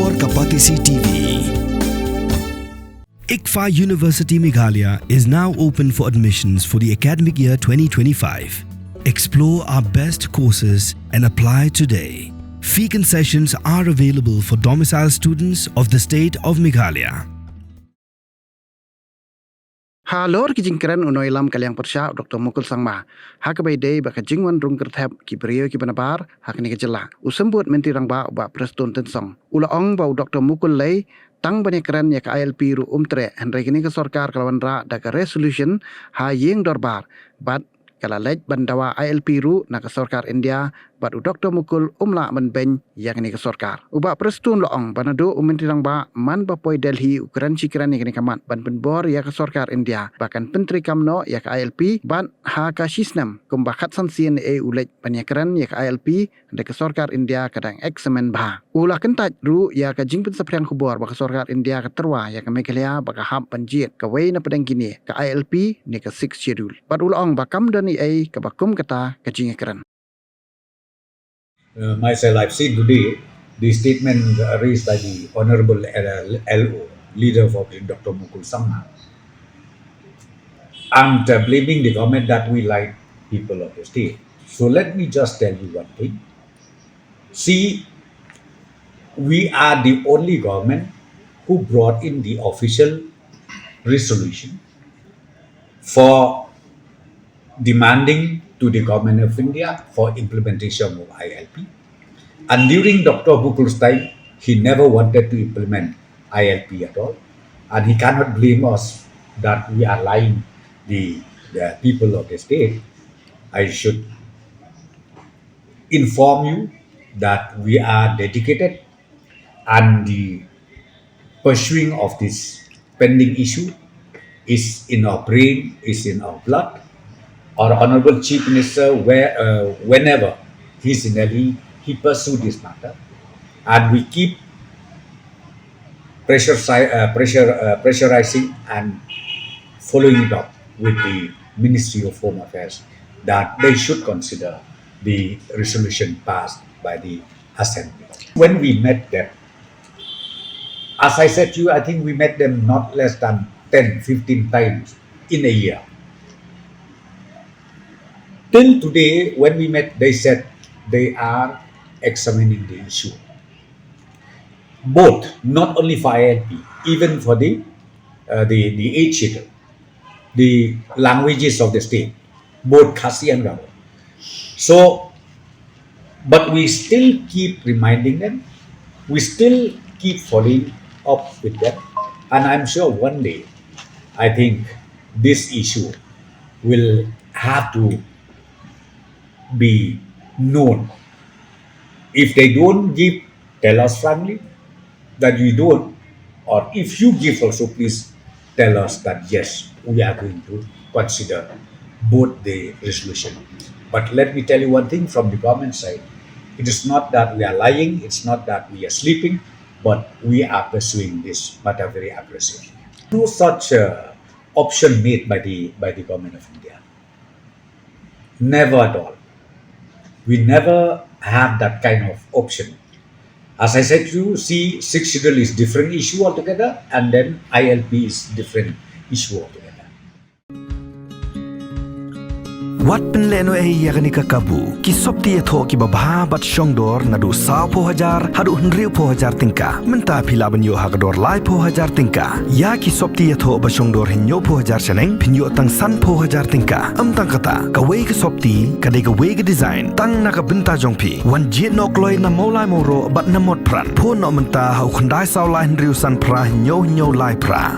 Dor Kapatisi TV. ICFA University Meghalaya is now open for admissions for the academic year 2025. Explore our best courses and apply today. Fee concessions are available for domicile students of the state of Meghalaya. Halor kijing Kren unoi lam kalyang persya Dr. Mukul sangma. Hakabai day baka jingwan rung kerthap ki brio ki banabar hakni kejela. Usembut menti rang ba Prestone tensong. Ula ong bau Dr. Mukul lay Tang banyak Kren yak ILP ru Treh Henry kini ke sorkar kalawan ra daga resolution ha yeng dorbar. But kala lej bandawa ILP ru na ke sorkar India bat Dr. Mukul la menbeny yak ni ke sorkar. Uba Prestone loong banado menti rang ba man bapoi Delhi Kren cikran yak ni kamat ban penbor yak ke sorkar India bahkan pentri kamno yak ILP ban ha ka sisnam kumbakat sansien ulej banyak Kren yak ILP dek sorkar India kadang eksemen bah. Ulah kentaj ru yak jingpen sepriang kubor baka sorkar India ke terwa yak Meghalaya baka hap panjit ka wei na pedang kini ka ILP ni ka 6 schedule. Bat ulang bakam dani ka bakum kata ka jing Kren. Myself, I've seen today the statement raised by the Honorable LO, leader of Dr. Mukul Sangma, and blaming the government that we like people of the state. So let me just tell you one thing. See, we are the only government who brought in the official resolution for demanding to the government of India for implementation of ILP. And during Dr. Mukul's time, he never wanted to implement ILP at all. And he cannot blame us that we are lying the people of the state. I should inform you that we are dedicated and the pursuing of this pending issue is in our brain, is in our blood. Our Honorable Chief Minister, whenever he's in Delhi, he pursued this matter, and we keep pressurizing and following it up with the Ministry of Home Affairs that they should consider the resolution passed by the Assembly. When we met them, as I said to you, I think we met them not less than 10-15 times in a year. Till today, when we met, they said they are examining the issue. Both, not only for ILP, even for the 8th schedule, the languages of the state, both Khasi and Garo. So, but we still keep reminding them, we still keep following up with them, and I'm sure one day, I think this issue will have to be known. If they don't give, tell us frankly that you don't, or if you give also, please tell us that yes, we are going to consider both the resolution. But let me tell you one thing from the government side, it is not that we are lying, it's not that we are sleeping, but we are pursuing this matter very aggressively. No such option made by the government of India. Never at all. We never have that kind of option. As I said to you, see, 6th schedule is different issue altogether, and then ILP is different issue altogether. Wat penleno yakni kakabu ki sopti etho ki babha bat shongdor nadu sao po hajar hadu hnriu po hajar tingka menta philaban yo hagador lai po hajar tingka ya ki sopti etho ba shongdor hinyo po hajar chaneng phinyo tang san po hajar tingka tang kata ka wei ki sopti ka de ka wei ki design tang na ka benta jongphi wan jit nok loi na molai moro bat na mot pran pho no menta hau khandai sao lai hnriu san pra hinyo lai pra